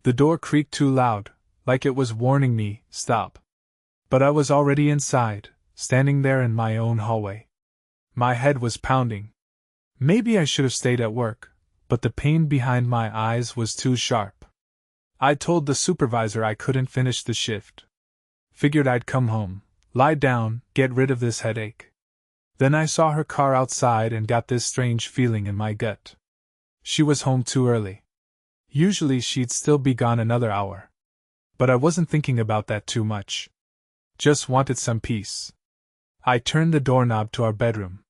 The door creaked too loud, like it was warning me, stop. But I was already inside, standing there in my own hallway. My head was pounding. Maybe I should have stayed at work, but the pain behind my eyes was too sharp. I told the supervisor I couldn't finish the shift. Figured I'd come home, lie down, get rid of this headache. Then I saw her car outside and got this strange feeling in my gut. She was home too early. Usually she'd still be gone another hour. But I wasn't thinking about that too much. Just wanted some peace. I turned the doorknob to our bedroom.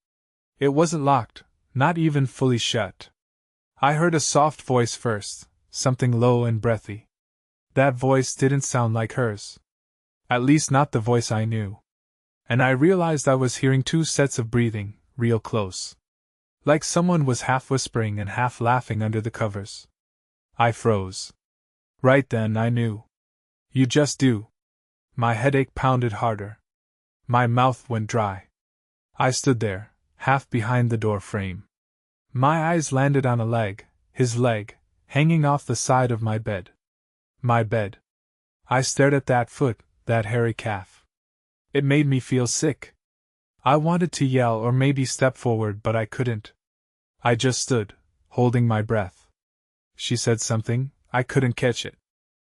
It wasn't locked, not even fully shut. I heard a soft voice first, something low and breathy. That voice didn't sound like hers. At least not the voice I knew. And I realized I was hearing two sets of breathing, real close. Like someone was half whispering and half laughing under the covers. I froze. Right then I knew. You just do. My headache pounded harder. My mouth went dry. I stood there, half behind the door frame. My eyes landed on a leg, his leg, hanging off the side of my bed. My bed. I stared at that foot, that hairy calf. It made me feel sick. I wanted to yell or maybe step forward, but I couldn't. I just stood, holding my breath. She said something, I couldn't catch it.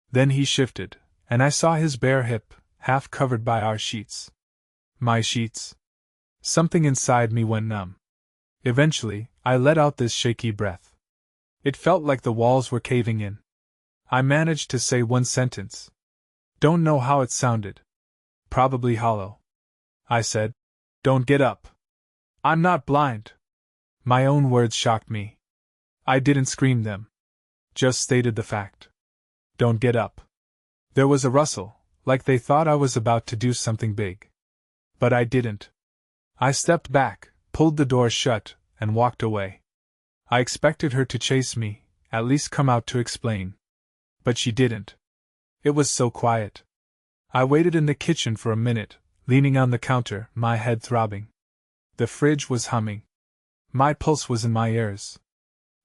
Then he shifted, and I saw his bare hip, half covered by our sheets. My sheets. Something inside me went numb. Eventually, I let out this shaky breath. It felt like the walls were caving in. I managed to say one sentence. Don't know how it sounded. Probably hollow. I said, "Don't get up. I'm not blind." My own words shocked me. I didn't scream them. Just stated the fact. Don't get up. There was a rustle, like they thought I was about to do something big. But I didn't. I stepped back, pulled the door shut, and walked away. I expected her to chase me, at least come out to explain. But she didn't. It was so quiet. I waited in the kitchen for a minute, leaning on the counter, my head throbbing. The fridge was humming. My pulse was in my ears.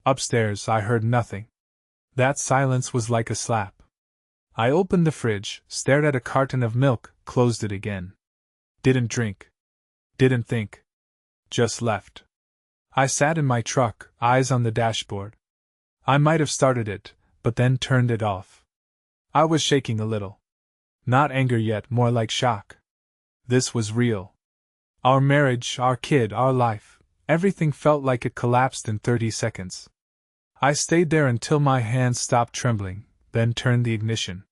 Upstairs I heard nothing. That silence was like a slap. I opened the fridge, stared at a carton of milk, closed it again. Didn't drink. Didn't think. Just left. I sat in my truck, eyes on the dashboard. I might have started it, but then turned it off. I was shaking a little. Not anger yet, more like shock. This was real. Our marriage, our kid, our life, everything felt like it collapsed in 30 seconds. I stayed there until my hands stopped trembling, then turned the ignition.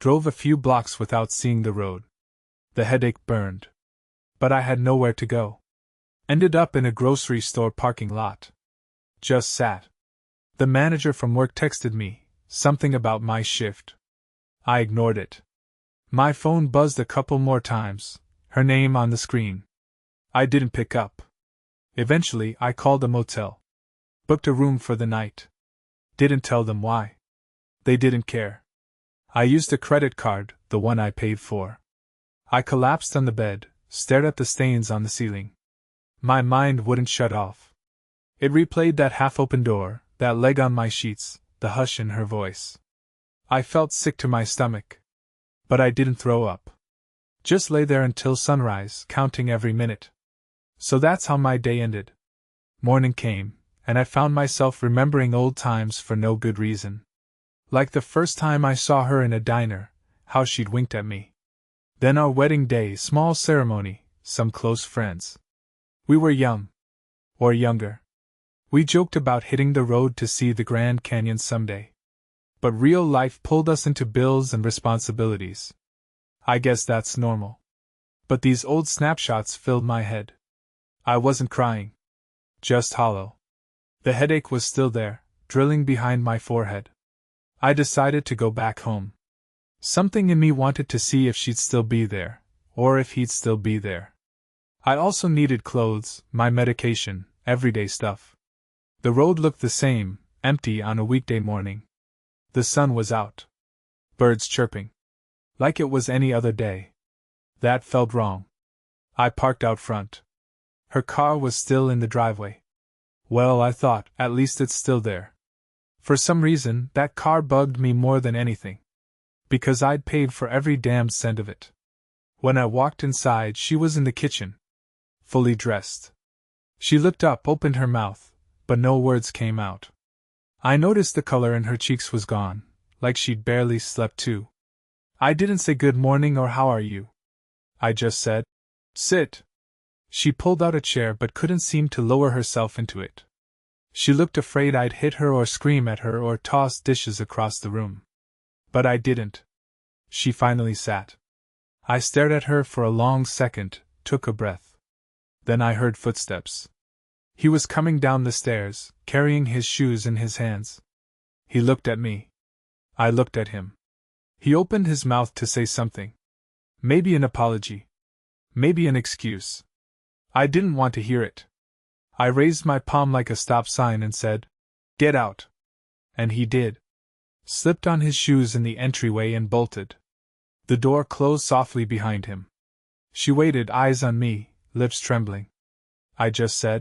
Drove a few blocks without seeing the road. The headache burned. But I had nowhere to go. Ended up in a grocery store parking lot. Just sat. The manager from work texted me, something about my shift. I ignored it. My phone buzzed a couple more times, her name on the screen. I didn't pick up. Eventually, I called a motel. Booked a room for the night. Didn't tell them why. They didn't care. I used a credit card, the one I paid for. I collapsed on the bed, stared at the stains on the ceiling. My mind wouldn't shut off. It replayed that half-open door, that leg on my sheets, the hush in her voice. I felt sick to my stomach. But I didn't throw up. Just lay there until sunrise, counting every minute. So that's how my day ended. Morning came, and I found myself remembering old times for no good reason. Like the first time I saw her in a diner, how she'd winked at me. Then our wedding day, small ceremony, some close friends. We were young. Or younger. We joked about hitting the road to see the Grand Canyon someday. But real life pulled us into bills and responsibilities. I guess that's normal. But these old snapshots filled my head. I wasn't crying. Just hollow. The headache was still there, drilling behind my forehead. I decided to go back home. Something in me wanted to see if she'd still be there, or if he'd still be there. I also needed clothes, my medication, everyday stuff. The road looked the same, empty on a weekday morning. The sun was out. Birds chirping. Like it was any other day. That felt wrong. I parked out front. Her car was still in the driveway. Well, I thought, at least it's still there. For some reason, that car bugged me more than anything. Because I'd paid for every damn cent of it. When I walked inside, she was in the kitchen, fully dressed. She looked up, opened her mouth, but no words came out. I noticed the color in her cheeks was gone, like she'd barely slept too. I didn't say good morning or how are you. I just said, sit. She pulled out a chair but couldn't seem to lower herself into it. She looked afraid I'd hit her or scream at her or toss dishes across the room. But I didn't. She finally sat. I stared at her for a long second, took a breath. Then I heard footsteps. He was coming down the stairs, carrying his shoes in his hands. He looked at me. I looked at him. He opened his mouth to say something. Maybe an apology. Maybe an excuse. I didn't want to hear it. I raised my palm like a stop sign and said, "Get out." And he did. Slipped on his shoes in the entryway and bolted. The door closed softly behind him. She waited, eyes on me, lips trembling. I just said,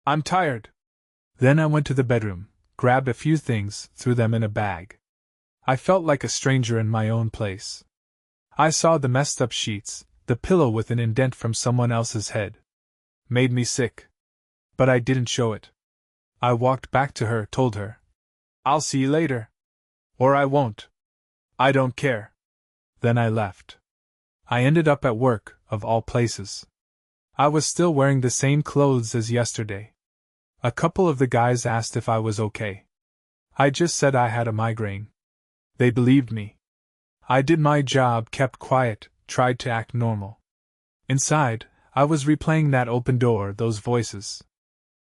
"I'm tired." Then I went to the bedroom, grabbed a few things, threw them in a bag. I felt like a stranger in my own place. I saw the messed up sheets, the pillow with an indent from someone else's head. Made me sick. But I didn't show it. I walked back to her, told her, "I'll see you later. Or I won't. I don't care." Then I left. I ended up at work, of all places. I was still wearing the same clothes as yesterday. A couple of the guys asked if I was okay. I just said I had a migraine. They believed me. I did my job, kept quiet, tried to act normal. Inside, I was replaying that open door, those voices.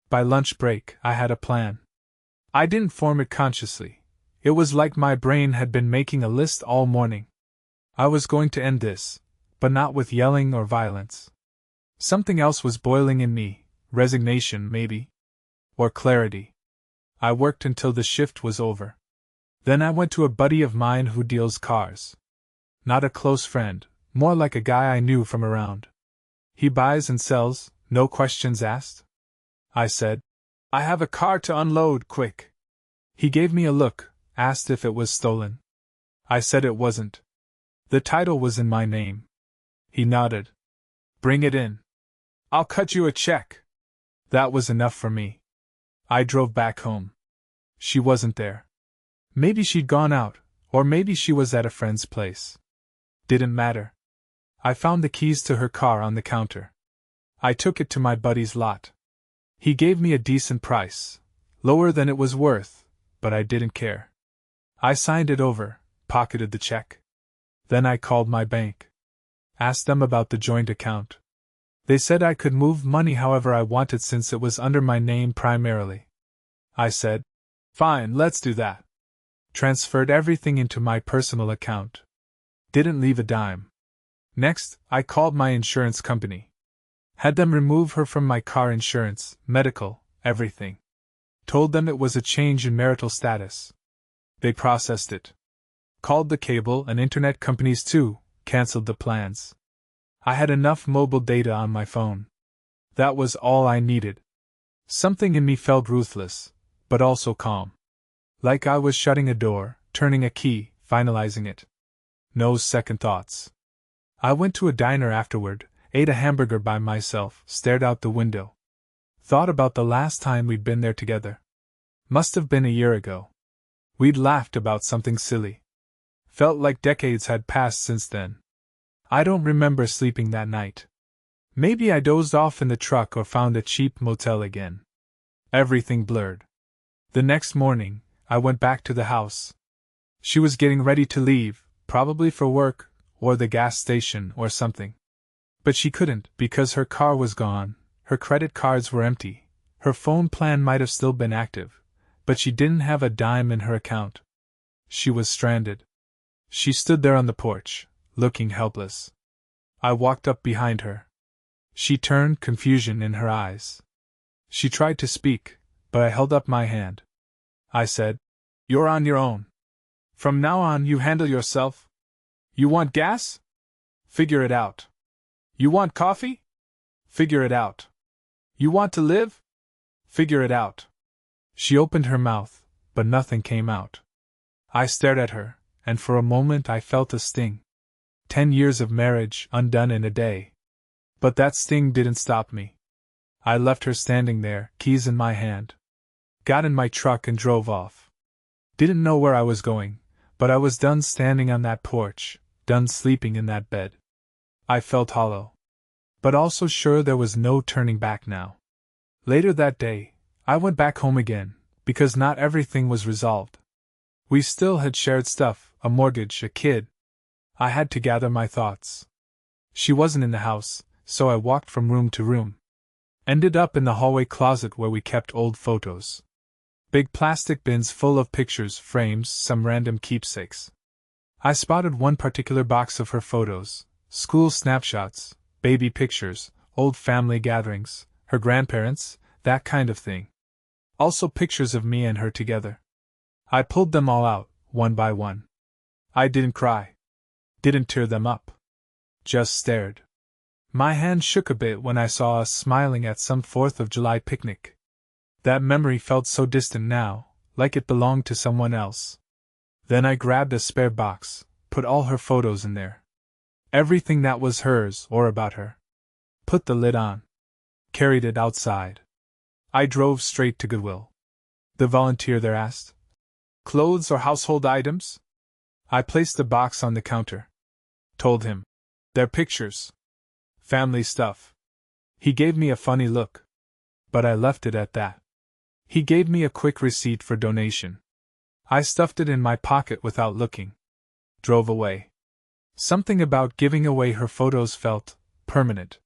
By lunch break, I had a plan. I didn't form it consciously. It was like my brain had been making a list all morning. I was going to end this, but not with yelling or violence. Something else was boiling in me, resignation maybe. Or clarity. I worked until the shift was over. Then I went to a buddy of mine who deals cars. Not a close friend, more like a guy I knew from around. He buys and sells, no questions asked. I said, "I have a car to unload, quick." He gave me a look, asked if it was stolen. I said it wasn't. The title was in my name. He nodded. "Bring it in. I'll cut you a check." That was enough for me. I drove back home. She wasn't there. Maybe she'd gone out, or maybe she was at a friend's place. Didn't matter. I found the keys to her car on the counter. I took it to my buddy's lot. He gave me a decent price, lower than it was worth, but I didn't care. I signed it over, pocketed the check. Then I called my bank. Asked them about the joint account. They said I could move money however I wanted since it was under my name primarily. I said, "Fine, let's do that." Transferred everything into my personal account. Didn't leave a dime. Next, I called my insurance company. Had them remove her from my car insurance, medical, everything. Told them it was a change in marital status. They processed it. Called the cable and internet companies too, cancelled the plans. I had enough mobile data on my phone. That was all I needed. Something in me felt ruthless, but also calm. Like I was shutting a door, turning a key, finalizing it. No second thoughts. I went to a diner afterward, ate a hamburger by myself, stared out the window. Thought about the last time we'd been there together. Must have been a year ago. We'd laughed about something silly. Felt like decades had passed since then. I don't remember sleeping that night. Maybe I dozed off in the truck or found a cheap motel again. Everything blurred. The next morning, I went back to the house. She was getting ready to leave, probably for work, or the gas station, or something. But she couldn't, because her car was gone, her credit cards were empty, her phone plan might have still been active, but she didn't have a dime in her account. She was stranded. She stood there on the porch, looking helpless. I walked up behind her. She turned, confusion in her eyes. She tried to speak, but I held up my hand. I said, "You're on your own. From now on, you handle yourself. You want gas? Figure it out. You want coffee? Figure it out. You want to live? Figure it out." She opened her mouth, but nothing came out. I stared at her, and for a moment I felt a sting. 10 years of marriage undone in a day. But that sting didn't stop me. I left her standing there, keys in my hand. Got in my truck and drove off. Didn't know where I was going, but I was done standing on that porch, done sleeping in that bed. I felt hollow, but also sure there was no turning back now. Later that day, I went back home again, because not everything was resolved. We still had shared stuff, a mortgage, a kid. I had to gather my thoughts. She wasn't in the house, so I walked from room to room. Ended up in the hallway closet where we kept old photos. Big plastic bins full of pictures, frames, some random keepsakes. I spotted one particular box of her photos, school snapshots, baby pictures, old family gatherings, her grandparents, that kind of thing. Also pictures of me and her together. I pulled them all out, one by one. I didn't cry. Didn't tear them up. Just stared. My hand shook a bit when I saw us smiling at some 4th of July picnic. That memory felt so distant now, like it belonged to someone else. Then I grabbed a spare box, put all her photos in there. Everything that was hers or about her. Put the lid on. Carried it outside. I drove straight to Goodwill. The volunteer there asked, "Clothes or household items?" I placed the box on the counter. Told him, "They're pictures. Family stuff." He gave me a funny look. But I left it at that. He gave me a quick receipt for donation. I stuffed it in my pocket without looking. Drove away. Something about giving away her photos felt permanent.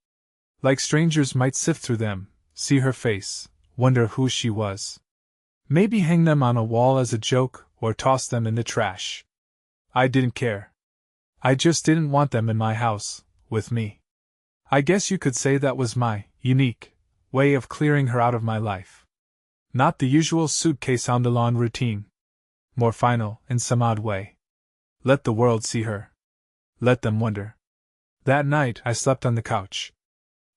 Like strangers might sift through them, see her face, wonder who she was. Maybe hang them on a wall as a joke or toss them in the trash. I didn't care. I just didn't want them in my house, with me. I guess you could say that was my unique way of clearing her out of my life. Not the usual suitcase on the lawn routine. More final, in some odd way. Let the world see her. Let them wonder. That night I slept on the couch.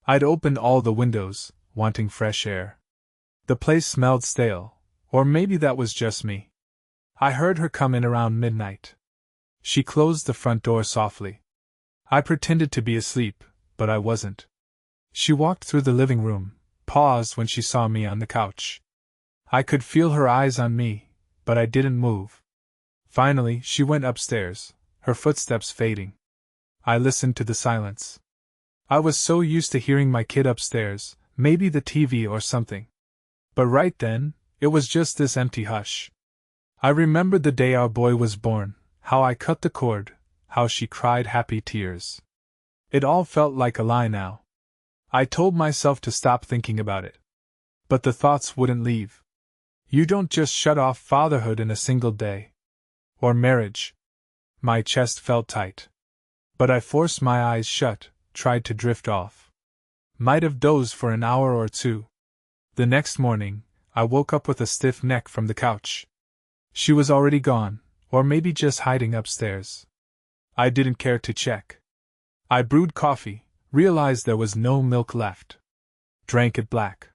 I'd opened all the windows, wanting fresh air. The place smelled stale, or maybe that was just me. I heard her come in around midnight. She closed the front door softly. I pretended to be asleep, but I wasn't. She walked through the living room, paused when she saw me on the couch. I could feel her eyes on me, but I didn't move. Finally, she went upstairs, her footsteps fading. I listened to the silence. I was so used to hearing my kid upstairs, maybe the TV or something. But right then, it was just this empty hush. I remembered the day our boy was born, how I cut the cord, how she cried happy tears. It all felt like a lie now. I told myself to stop thinking about it. But the thoughts wouldn't leave. You don't just shut off fatherhood in a single day. Or marriage. My chest felt tight. But I forced my eyes shut, tried to drift off. Might have dozed for an hour or two. The next morning, I woke up with a stiff neck from the couch. She was already gone, or maybe just hiding upstairs. I didn't care to check. I brewed coffee, realized there was no milk left. Drank it black.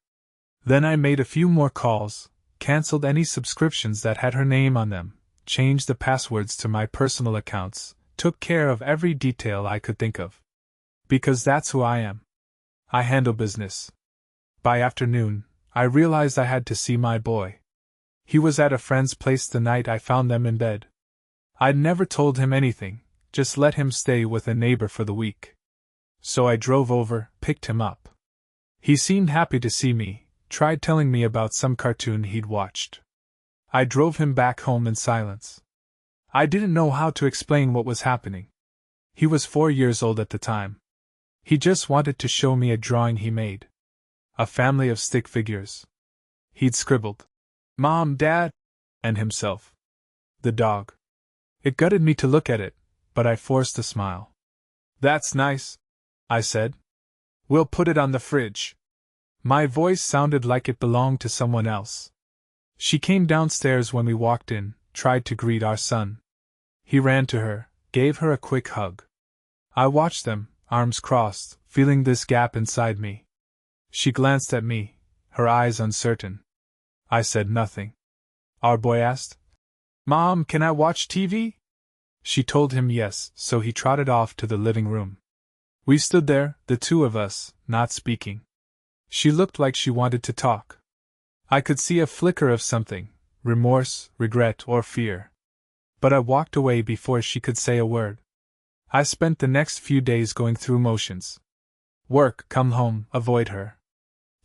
Then I made a few more calls, canceled any subscriptions that had her name on them, changed the passwords to my personal accounts, took care of every detail I could think of. Because that's who I am. I handle business. By afternoon, I realized I had to see my boy. He was at a friend's place the night I found them in bed. I'd never told him anything, just let him stay with a neighbor for the week. So I drove over, picked him up. He seemed happy to see me, tried telling me about some cartoon he'd watched. I drove him back home in silence. I didn't know how to explain what was happening. He was 4 years old at the time. He just wanted to show me a drawing he made. A family of stick figures. He'd scribbled, "Mom, Dad," and himself. The dog. It gutted me to look at it, but I forced a smile. "That's nice," I said. "We'll put it on the fridge." My voice sounded like it belonged to someone else. She came downstairs when we walked in, tried to greet our son. He ran to her, gave her a quick hug. I watched them, arms crossed, feeling this gap inside me. She glanced at me, her eyes uncertain. I said nothing. Our boy asked. Mom, can I watch TV? She told him yes, so he trotted off to the living room. We stood there, the two of us, not speaking. She looked like she wanted to talk. I could see a flicker of something, remorse, regret, or fear. But I walked away before she could say a word. I spent the next few days going through motions. Work, come home, avoid her.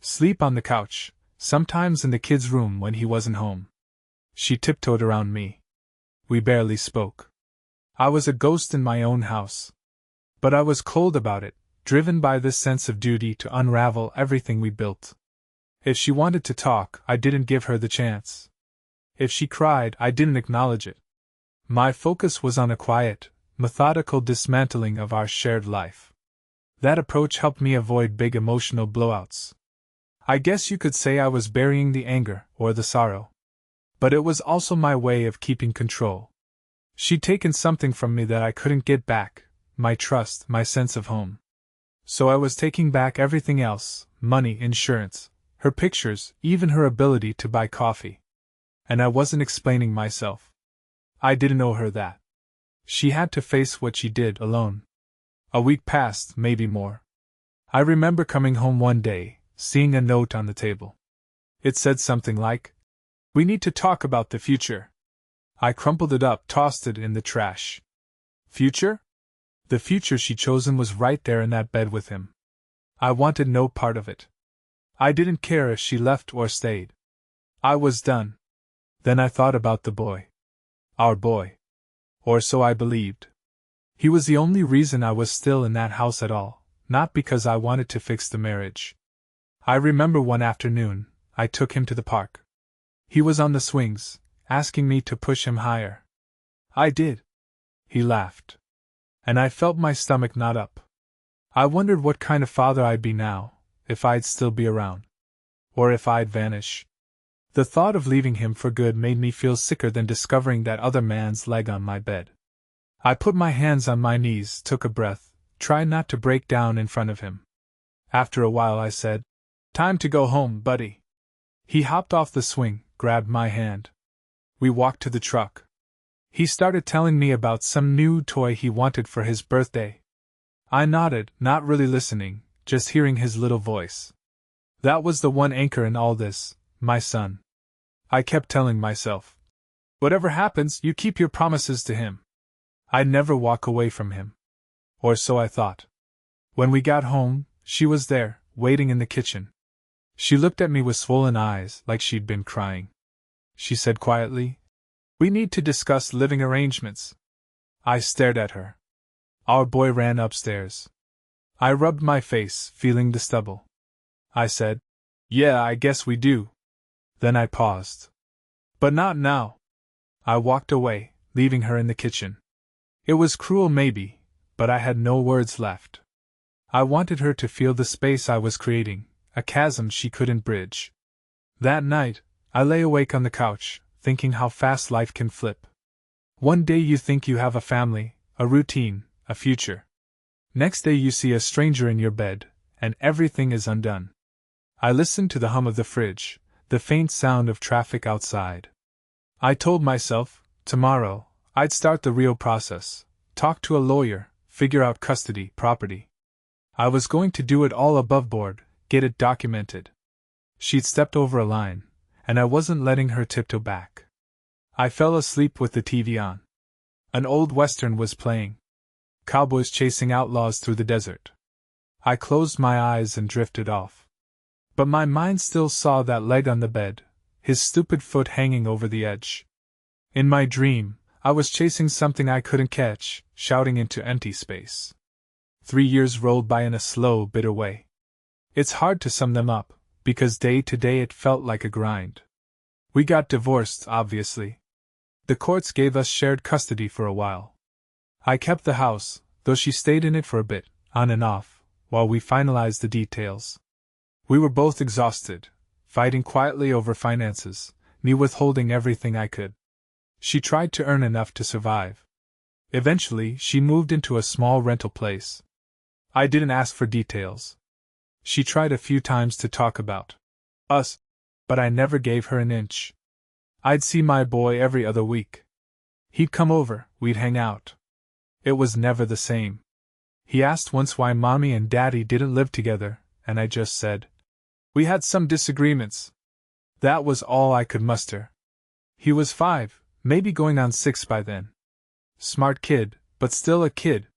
Sleep on the couch, sometimes in the kid's room when he wasn't home. She tiptoed around me. We barely spoke. I was a ghost in my own house. But I was cold about it, driven by this sense of duty to unravel everything we built. If she wanted to talk, I didn't give her the chance. If she cried, I didn't acknowledge it. My focus was on a quiet, methodical dismantling of our shared life. That approach helped me avoid big emotional blowouts. I guess you could say I was burying the anger or the sorrow. But it was also my way of keeping control. She'd taken something from me that I couldn't get back, my trust, my sense of home. So I was taking back everything else, money, insurance, her pictures, even her ability to buy coffee. And I wasn't explaining myself. I didn't owe her that. She had to face what she did alone. A week passed, maybe more. I remember coming home one day, seeing a note on the table. It said something like, "We need to talk about the future." I crumpled it up, tossed it in the trash. Future? The future she'd chosen was right there in that bed with him. I wanted no part of it. I didn't care if she left or stayed. I was done. Then I thought about the boy. Our boy. Or so I believed. He was the only reason I was still in that house at all, not because I wanted to fix the marriage. I remember one afternoon, I took him to the park. He was on the swings, asking me to push him higher. I did. He laughed. And I felt my stomach knot up. I wondered what kind of father I'd be now, if I'd still be around. Or if I'd vanish. The thought of leaving him for good made me feel sicker than discovering that other man's leg on my bed. I put my hands on my knees, took a breath, tried not to break down in front of him. After a while I said, "Time to go home, buddy." He hopped off the swing, grabbed my hand. We walked to the truck. He started telling me about some new toy he wanted for his birthday. I nodded, not really listening, just hearing his little voice. That was the one anchor in all this, my son. I kept telling myself, whatever happens, you keep your promises to him. I'd never walk away from him. Or so I thought. When we got home, she was there, waiting in the kitchen. She looked at me with swollen eyes, like she'd been crying. She said quietly, "We need to discuss living arrangements." I stared at her. Our boy ran upstairs. I rubbed my face, feeling the stubble. I said, "Yeah, I guess we do." Then I paused. "But not now." I walked away, leaving her in the kitchen. It was cruel maybe, but I had no words left. I wanted her to feel the space I was creating, a chasm she couldn't bridge. That night, I lay awake on the couch, thinking how fast life can flip. One day you think you have a family, a routine, a future. Next day you see a stranger in your bed, and everything is undone. I listened to the hum of the fridge, the faint sound of traffic outside. I told myself, tomorrow, I'd start the real process, talk to a lawyer, figure out custody, property. I was going to do it all above board, get it documented. She'd stepped over a line, and I wasn't letting her tiptoe back. I fell asleep with the TV on. An old western was playing. Cowboys chasing outlaws through the desert. I closed my eyes and drifted off. But my mind still saw that leg on the bed, his stupid foot hanging over the edge. In my dream, I was chasing something I couldn't catch, shouting into empty space. 3 years rolled by in a slow, bitter way. It's hard to sum them up, because day to day it felt like a grind. We got divorced, obviously. The courts gave us shared custody for a while. I kept the house, though she stayed in it for a bit, on and off, while we finalized the details. We were both exhausted, fighting quietly over finances, me withholding everything I could. She tried to earn enough to survive. Eventually, she moved into a small rental place. I didn't ask for details. She tried a few times to talk about us, but I never gave her an inch. I'd see my boy every other week. He'd come over, we'd hang out. It was never the same. He asked once why Mommy and Daddy didn't live together, and I just said, "We had some disagreements." That was all I could muster. He was 5, maybe going on 6 by then. Smart kid, but still a kid.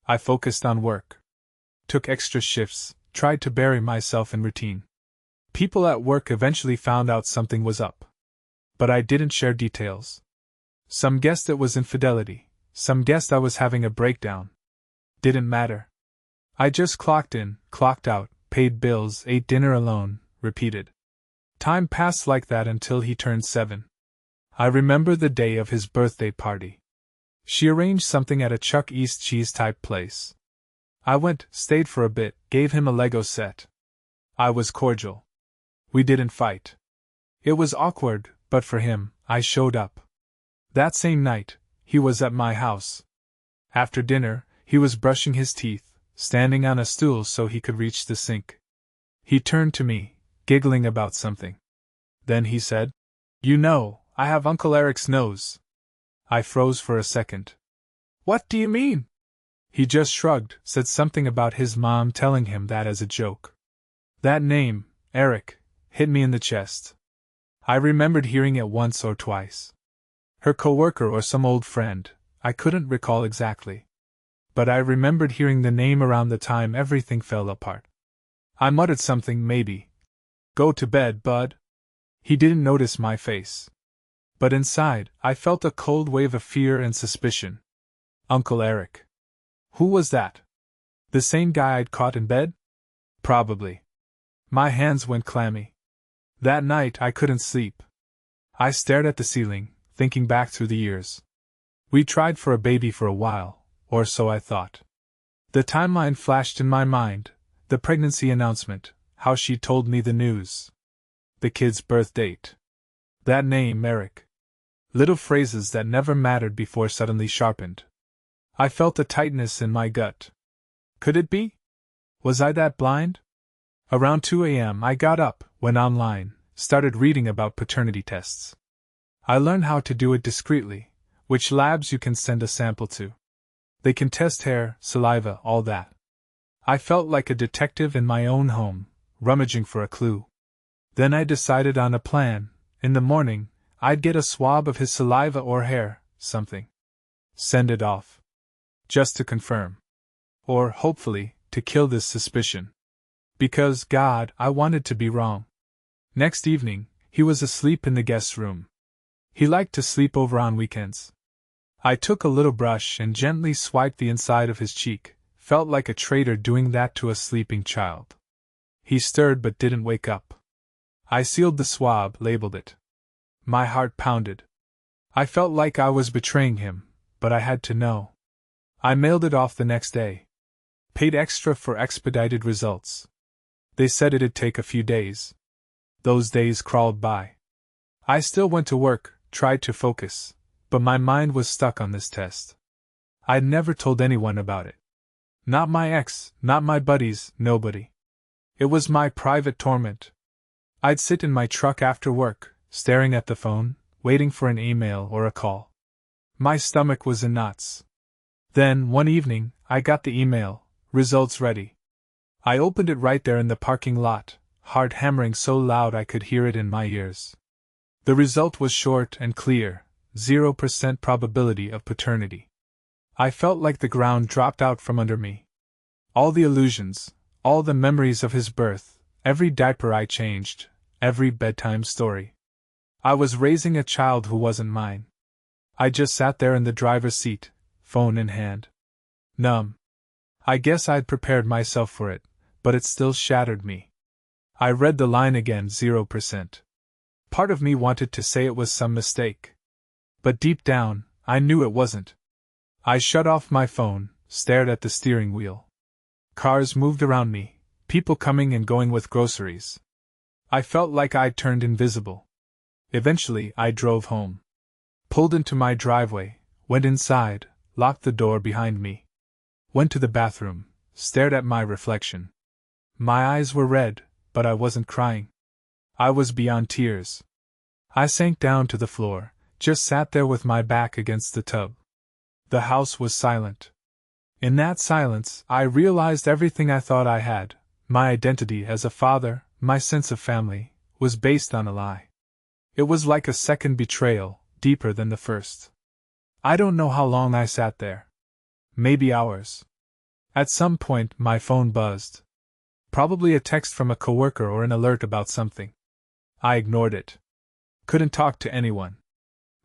I focused on work. Took extra shifts, tried to bury myself in routine. People at work eventually found out something was up. But I didn't share details. Some guessed it was infidelity, some guessed I was having a breakdown. Didn't matter. I just clocked in, clocked out, paid bills, ate dinner alone, repeated. Time passed like that until he turned 7. I remember the day of his birthday party. She arranged something at a Chuck E. Cheese type place. I went, stayed for a bit, gave him a Lego set. I was cordial. We didn't fight. It was awkward, but for him, I showed up. That same night, he was at my house. After dinner, he was brushing his teeth, standing on a stool so he could reach the sink. He turned to me, giggling about something. Then he said, "You know, I have Uncle Eric's nose." I froze for a second. "What do you mean?" He just shrugged, said something about his mom telling him that as a joke. That name, Eric, hit me in the chest. I remembered hearing it once or twice. Her coworker or some old friend, I couldn't recall exactly. But I remembered hearing the name around the time everything fell apart. I muttered something, maybe, "Go to bed, bud." He didn't notice my face. But inside, I felt a cold wave of fear and suspicion. Uncle Eric. Who was that? The same guy I'd caught in bed? Probably. My hands went clammy. That night I couldn't sleep. I stared at the ceiling, thinking back through the years. We tried for a baby for a while, or so I thought. The timeline flashed in my mind, the pregnancy announcement, how she told me the news. The kid's birth date. That name, Eric. Little phrases that never mattered before suddenly sharpened. I felt a tightness in my gut. Could it be? Was I that blind? Around 2 a.m. I got up, went online, started reading about paternity tests. I learned how to do it discreetly, which labs you can send a sample to. They can test hair, saliva, all that. I felt like a detective in my own home, rummaging for a clue. Then I decided on a plan. In the morning, I'd get a swab of his saliva or hair, something. Send it off. Just to confirm. Or, hopefully, to kill this suspicion. Because, God, I wanted to be wrong. Next evening, he was asleep in the guest room. He liked to sleep over on weekends. I took a little brush and gently swiped the inside of his cheek, felt like a traitor doing that to a sleeping child. He stirred but didn't wake up. I sealed the swab, labeled it. My heart pounded. I felt like I was betraying him, but I had to know. I mailed it off the next day. Paid extra for expedited results. They said it'd take a few days. Those days crawled by. I still went to work, tried to focus, but my mind was stuck on this test. I'd never told anyone about it. Not my ex, not my buddies, nobody. It was my private torment. I'd sit in my truck after work, staring at the phone, waiting for an email or a call. My stomach was in knots. Then, one evening, I got the email, results ready. I opened it right there in the parking lot, heart hammering so loud I could hear it in my ears. The result was short and clear, 0% probability of paternity. I felt like the ground dropped out from under me. All the illusions, all the memories of his birth, every diaper I changed, every bedtime story. I was raising a child who wasn't mine. I just sat there in the driver's seat, phone in hand. Numb. I guess I'd prepared myself for it, but it still shattered me. I read the line again, 0%. Part of me wanted to say it was some mistake. But deep down, I knew it wasn't. I shut off my phone, stared at the steering wheel. Cars moved around me, people coming and going with groceries. I felt like I'd turned invisible. Eventually, I drove home. Pulled into my driveway, went inside, locked the door behind me. Went to the bathroom, stared at my reflection. My eyes were red, but I wasn't crying. I was beyond tears. I sank down to the floor, just sat there with my back against the tub. The house was silent. In that silence, I realized everything I thought I had. My identity as a father, my sense of family, was based on a lie. It was like a second betrayal, deeper than the first. I don't know how long I sat there. Maybe hours. At some point, my phone buzzed. Probably a text from a coworker or an alert about something. I ignored it. Couldn't talk to anyone.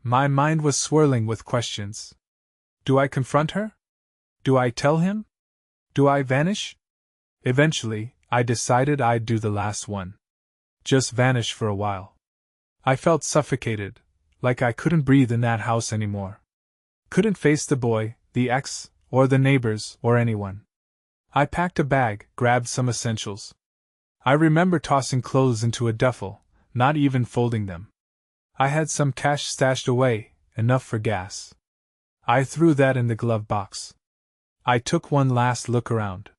My mind was swirling with questions. Do I confront her? Do I tell him? Do I vanish? Eventually, I decided I'd do the last one. Just vanish for a while. I felt suffocated, like I couldn't breathe in that house anymore. Couldn't face the boy, the ex, or the neighbors, or anyone. I packed a bag, grabbed some essentials. I remember tossing clothes into a duffel, not even folding them. I had some cash stashed away, enough for gas. I threw that in the glove box. I took one last look around.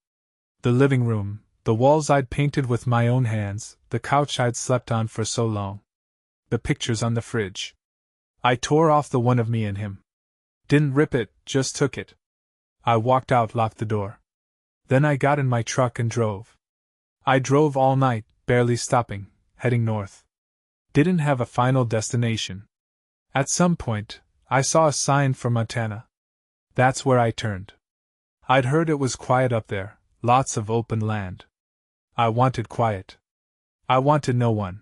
The living room, the walls I'd painted with my own hands, the couch I'd slept on for so long. The pictures on the fridge. I tore off the one of me and him. Didn't rip it, just took it. I walked out, locked the door. Then I got in my truck and drove. I drove all night, barely stopping, heading north. Didn't have a final destination. At some point, I saw a sign for Montana. That's where I turned. I'd heard it was quiet up there, lots of open land. I wanted quiet. I wanted no one.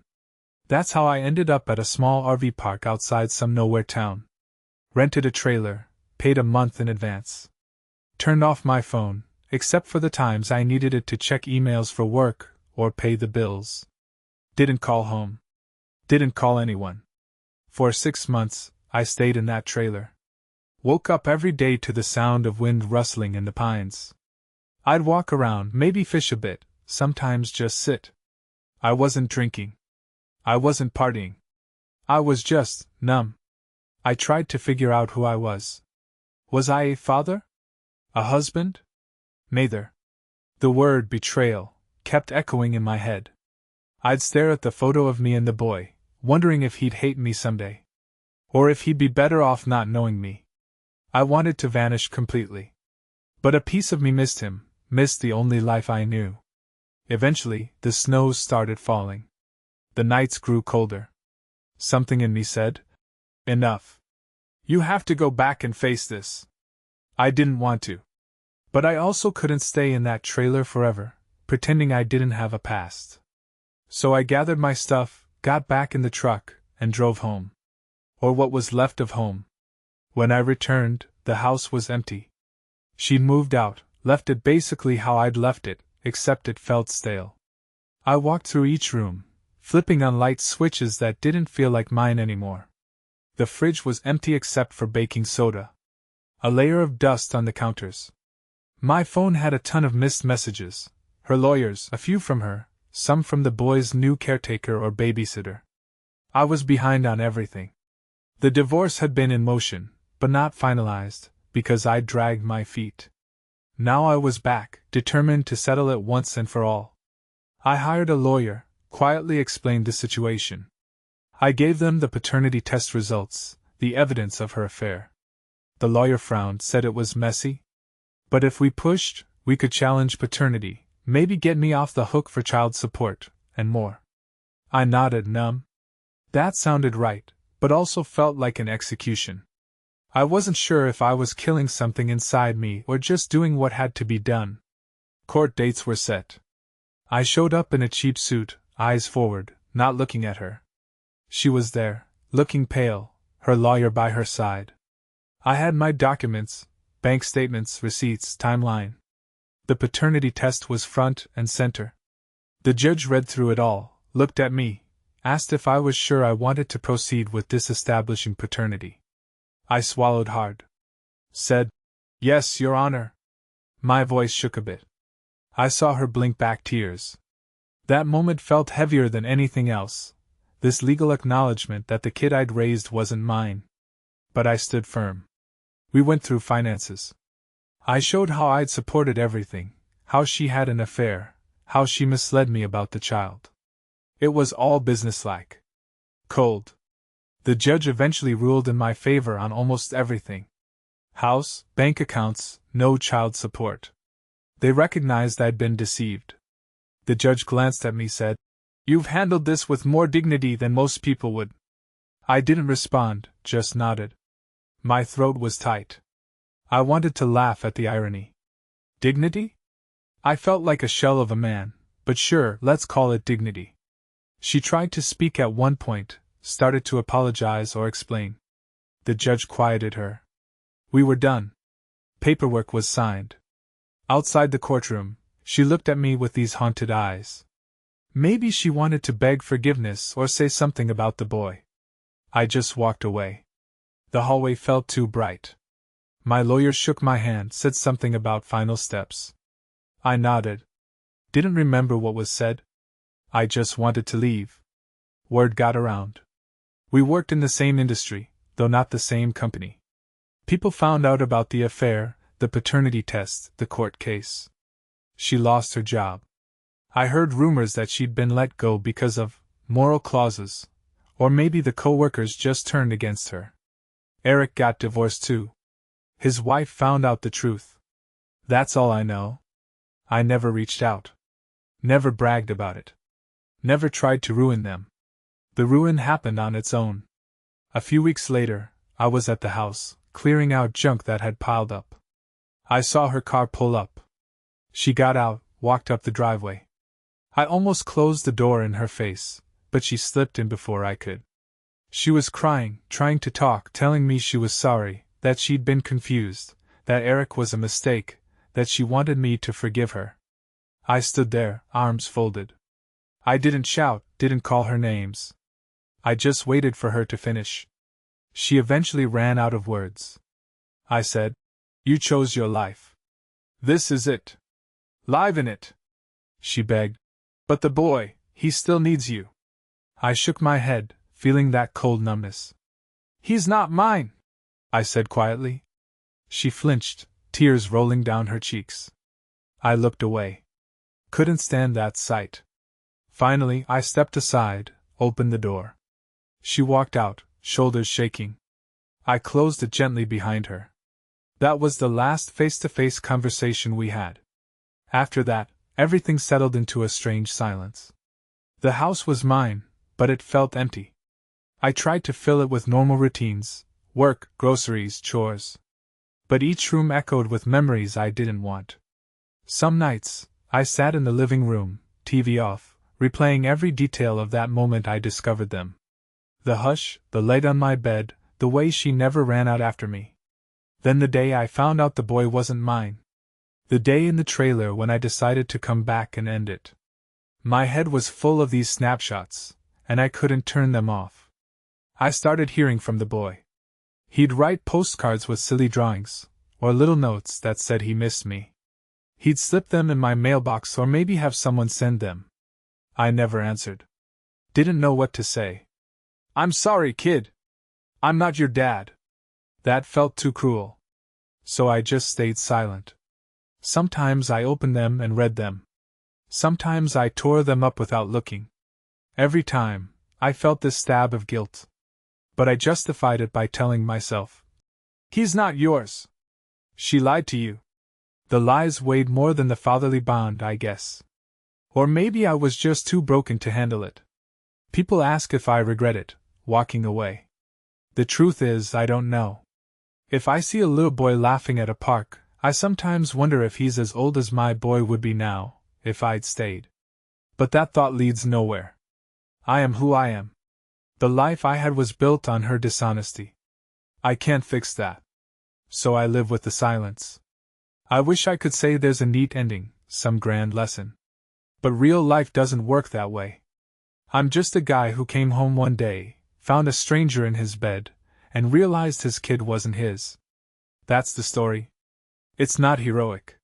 That's how I ended up at a small RV park outside some nowhere town. Rented a trailer, paid a month in advance. Turned off my phone, except for the times I needed it to check emails for work or pay the bills. Didn't call home. Didn't call anyone. For 6 months, I stayed in that trailer. Woke up every day to the sound of wind rustling in the pines. I'd walk around, maybe fish a bit, sometimes just sit. I wasn't drinking. I wasn't partying. I was just numb. I tried to figure out who I was. Was I a father? A husband? Neither. The word betrayal kept echoing in my head. I'd stare at the photo of me and the boy, wondering if he'd hate me someday. Or if he'd be better off not knowing me. I wanted to vanish completely. But a piece of me missed him, missed the only life I knew. Eventually, the snows started falling. The nights grew colder. Something in me said, enough. You have to go back and face this. I didn't want to. But I also couldn't stay in that trailer forever, pretending I didn't have a past. So I gathered my stuff, got back in the truck, and drove home. Or what was left of home. When I returned, the house was empty. She'd moved out, left it basically how I'd left it, except it felt stale. I walked through each room, flipping on light switches that didn't feel like mine anymore. The fridge was empty except for baking soda. A layer of dust on the counters. My phone had a ton of missed messages. Her lawyers, a few from her, some from the boy's new caretaker or babysitter. I was behind on everything. The divorce had been in motion, but not finalized, because I'd dragged my feet. Now I was back, determined to settle it once and for all. I hired a lawyer, quietly explained the situation. I gave them the paternity test results, the evidence of her affair. The lawyer frowned, said it was messy. But if we pushed, we could challenge paternity, maybe get me off the hook for child support, and more. I nodded, numb. That sounded right, but also felt like an execution. I wasn't sure if I was killing something inside me or just doing what had to be done. Court dates were set. I showed up in a cheap suit, eyes forward, not looking at her. She was there, looking pale, her lawyer by her side. I had my documents, bank statements, receipts, timeline. The paternity test was front and center. The judge read through it all, looked at me, asked if I was sure I wanted to proceed with disestablishing paternity. I swallowed hard. Said, "Yes, Your Honor." My voice shook a bit. I saw her blink back tears. That moment felt heavier than anything else, this legal acknowledgement that the kid I'd raised wasn't mine. But I stood firm. We went through finances. I showed how I'd supported everything, how she had an affair, how she misled me about the child. It was all businesslike. Cold. The judge eventually ruled in my favor on almost everything. House, bank accounts, no child support. They recognized I'd been deceived. The judge glanced at me and said, "You've handled this with more dignity than most people would." I didn't respond, just nodded. My throat was tight. I wanted to laugh at the irony. Dignity? I felt like a shell of a man, but sure, let's call it dignity. She tried to speak at one point, started to apologize or explain. The judge quieted her. We were done. Paperwork was signed. Outside the courtroom, she looked at me with these haunted eyes. Maybe she wanted to beg forgiveness or say something about the boy. I just walked away. The hallway felt too bright. My lawyer shook my hand, said something about final steps. I nodded. Didn't remember what was said. I just wanted to leave. Word got around. We worked in the same industry, though not the same company. People found out about the affair, the paternity test, the court case. She lost her job. I heard rumors that she'd been let go because of moral clauses, or maybe the co-workers just turned against her. Eric got divorced too. His wife found out the truth. That's all I know. I never reached out. Never bragged about it. Never tried to ruin them. The ruin happened on its own. A few weeks later, I was at the house, clearing out junk that had piled up. I saw her car pull up. She got out, walked up the driveway. I almost closed the door in her face, but she slipped in before I could. She was crying, trying to talk, telling me she was sorry, that she'd been confused, that Eric was a mistake, that she wanted me to forgive her. I stood there, arms folded. I didn't shout, didn't call her names. I just waited for her to finish. She eventually ran out of words. I said, "You chose your life. This is it. Live in it." She begged. "But the boy, he still needs you." I shook my head, feeling that cold numbness. "He's not mine," I said quietly. She flinched, tears rolling down her cheeks. I looked away. Couldn't stand that sight. Finally, I stepped aside, opened the door. She walked out, shoulders shaking. I closed it gently behind her. That was the last face-to-face conversation we had. After that, everything settled into a strange silence. The house was mine, but it felt empty. I tried to fill it with normal routines, work, groceries, chores. But each room echoed with memories I didn't want. Some nights, I sat in the living room, TV off, replaying every detail of that moment I discovered them. The hush, the light on my bed, the way she never ran out after me. Then the day I found out the boy wasn't mine. The day in the trailer when I decided to come back and end it. My head was full of these snapshots, and I couldn't turn them off. I started hearing from the boy. He'd write postcards with silly drawings, or little notes that said he missed me. He'd slip them in my mailbox or maybe have someone send them. I never answered. Didn't know what to say. "I'm sorry, kid. I'm not your dad." That felt too cruel. So I just stayed silent. Sometimes I opened them and read them. Sometimes I tore them up without looking. Every time, I felt this stab of guilt. But I justified it by telling myself, "He's not yours. She lied to you." The lies weighed more than the fatherly bond, I guess. Or maybe I was just too broken to handle it. People ask if I regret it, walking away. The truth is, I don't know. If I see a little boy laughing at a park, I sometimes wonder if he's as old as my boy would be now, if I'd stayed. But that thought leads nowhere. I am who I am. The life I had was built on her dishonesty. I can't fix that. So I live with the silence. I wish I could say there's a neat ending, some grand lesson. But real life doesn't work that way. I'm just a guy who came home one day, found a stranger in his bed, and realized his kid wasn't his. That's the story. It's not heroic.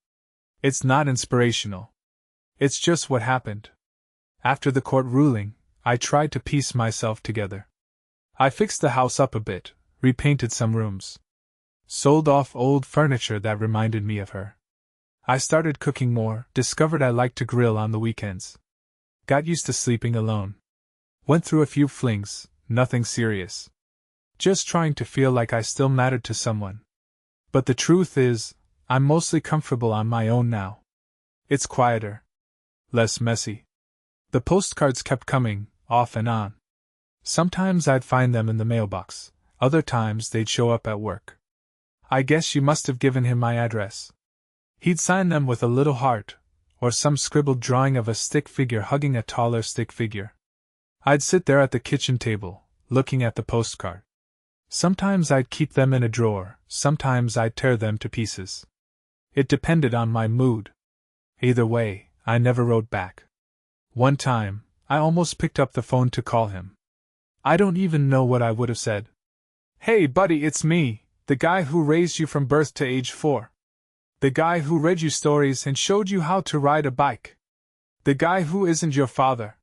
It's not inspirational. It's just what happened. After the court ruling, I tried to piece myself together. I fixed the house up a bit, repainted some rooms. Sold off old furniture that reminded me of her. I started cooking more, discovered I liked to grill on the weekends. Got used to sleeping alone. Went through a few flings, nothing serious. just trying to feel like I still mattered to someone. But the truth is, I'm mostly comfortable on my own now. It's quieter. Less messy. The postcards kept coming, off and on. Sometimes I'd find them in the mailbox, other times they'd show up at work. I guess she must have given him my address. He'd sign them with a little heart, or some scribbled drawing of a stick figure hugging a taller stick figure. I'd sit there at the kitchen table, looking at the postcard. Sometimes I'd keep them in a drawer, sometimes I'd tear them to pieces. It depended on my mood. Either way, I never wrote back. One time, I almost picked up the phone to call him. I don't even know what I would have said. "Hey buddy, it's me, the guy who raised you from birth to age 4. The guy who read you stories and showed you how to ride a bike. The guy who isn't your father."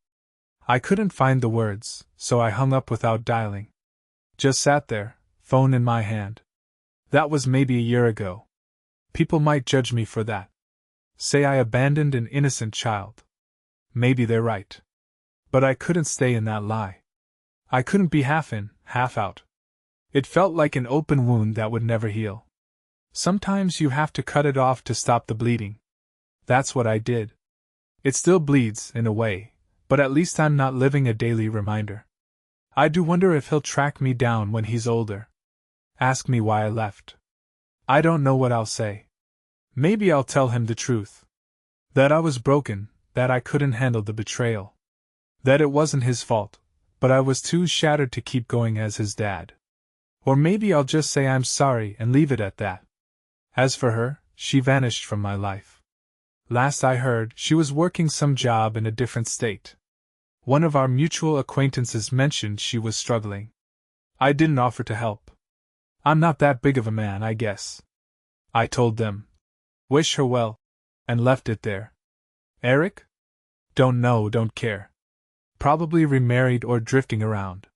I couldn't find the words, so I hung up without dialing. Just sat there, phone in my hand. That was maybe a year ago. People might judge me for that. Say I abandoned an innocent child. Maybe they're right. But I couldn't stay in that lie. I couldn't be half in, half out. It felt like an open wound that would never heal. Sometimes you have to cut it off to stop the bleeding. That's what I did. It still bleeds, in a way, but at least I'm not living a daily reminder. I do wonder if he'll track me down when he's older. Ask me why I left. I don't know what I'll say. Maybe I'll tell him the truth. That I was broken, that I couldn't handle the betrayal. That it wasn't his fault, but I was too shattered to keep going as his dad. Or maybe I'll just say I'm sorry and leave it at that. As for her, she vanished from my life. Last I heard, she was working some job in a different state. One of our mutual acquaintances mentioned she was struggling. I didn't offer to help. I'm not that big of a man, I guess. I told them, "Wish her well," and left it there. Eric? Don't know, don't care. Probably remarried or drifting around.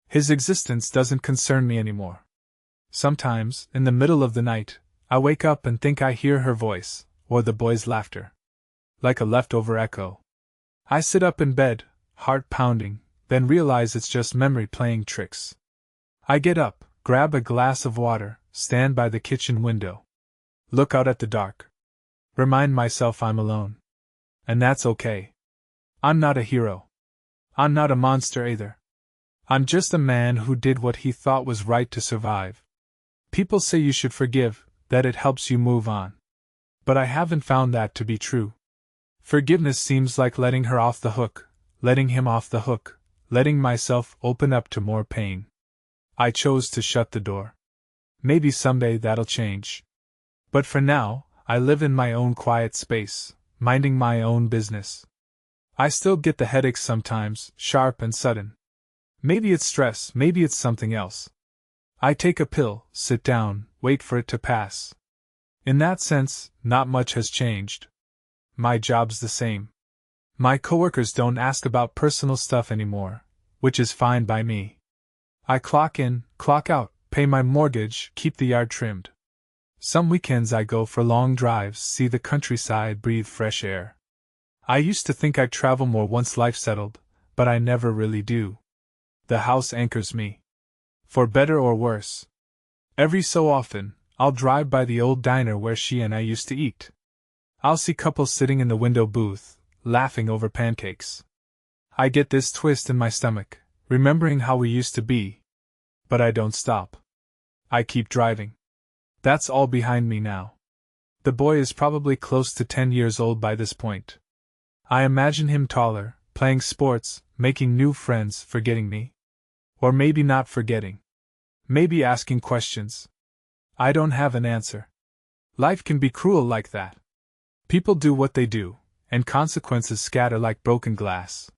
His existence doesn't concern me anymore. Sometimes, in the middle of the night, I wake up and think I hear her voice, or the boys' laughter. Like a leftover echo. I sit up in bed, heart pounding, then realize it's just memory playing tricks. I get up, grab a glass of water, stand by the kitchen window. Look out at the dark. Remind myself I'm alone. And that's okay. I'm not a hero. I'm not a monster either. I'm just a man who did what he thought was right to survive. People say you should forgive, that it helps you move on. But I haven't found that to be true. Forgiveness seems like letting her off the hook, letting him off the hook, letting myself open up to more pain. I chose to shut the door. Maybe someday that'll change. But for now, I live in my own quiet space, minding my own business. I still get the headaches sometimes, sharp and sudden. Maybe it's stress, maybe it's something else. I take a pill, sit down, wait for it to pass. In that sense, not much has changed. My job's the same. My coworkers don't ask about personal stuff anymore, which is fine by me. I clock in, clock out, pay my mortgage, keep the yard trimmed. Some weekends I go for long drives, see the countryside, breathe fresh air. I used to think I'd travel more once life settled, but I never really do. The house anchors me. For better or worse. Every so often, I'll drive by the old diner where she and I used to eat. I'll see couples sitting in the window booth, laughing over pancakes. I get this twist in my stomach, remembering how we used to be. But I don't stop. I keep driving. That's all behind me now. The boy is probably close to 10 years old by this point. I imagine him taller, playing sports, making new friends, forgetting me. Or maybe not forgetting. Maybe asking questions. I don't have an answer. Life can be cruel like that. People do what they do, and consequences scatter like broken glass.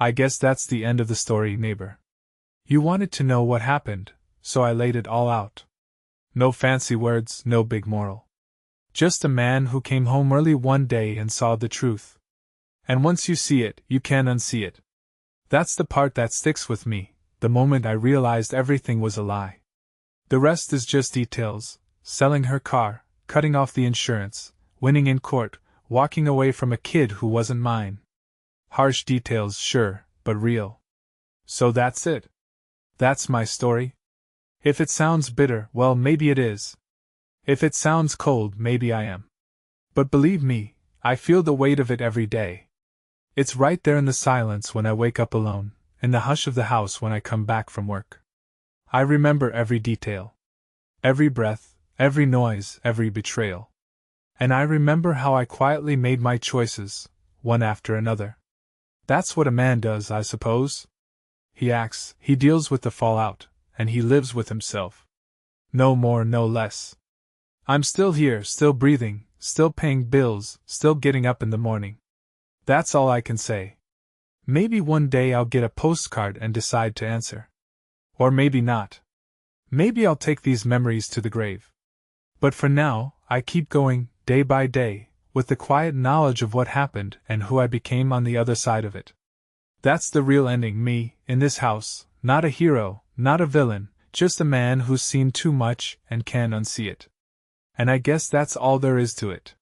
I guess that's the end of the story, neighbor. You wanted to know what happened, so I laid it all out. No fancy words, no big moral. Just a man who came home early one day and saw the truth. And once you see it, you can't unsee it. That's the part that sticks with me, the moment I realized everything was a lie. The rest is just details: selling her car, cutting off the insurance, winning in court, walking away from a kid who wasn't mine. Harsh details, sure, but real. So that's it. That's my story. If it sounds bitter, well, maybe it is. If it sounds cold, maybe I am. But believe me, I feel the weight of it every day. It's right there in the silence when I wake up alone, in the hush of the house when I come back from work. I remember every detail. Every breath, every noise, every betrayal. And I remember how I quietly made my choices, one after another. That's what a man does, I suppose. He acts, he deals with the fallout, and he lives with himself. No more, no less. I'm still here, still breathing, still paying bills, still getting up in the morning. That's all I can say. Maybe one day I'll get a postcard and decide to answer. Or maybe not. Maybe I'll take these memories to the grave. But for now, I keep going, day by day, with the quiet knowledge of what happened and who I became on the other side of it. That's the real ending, me, in this house, not a hero, not a villain, just a man who's seen too much and can unsee it. And I guess that's all there is to it.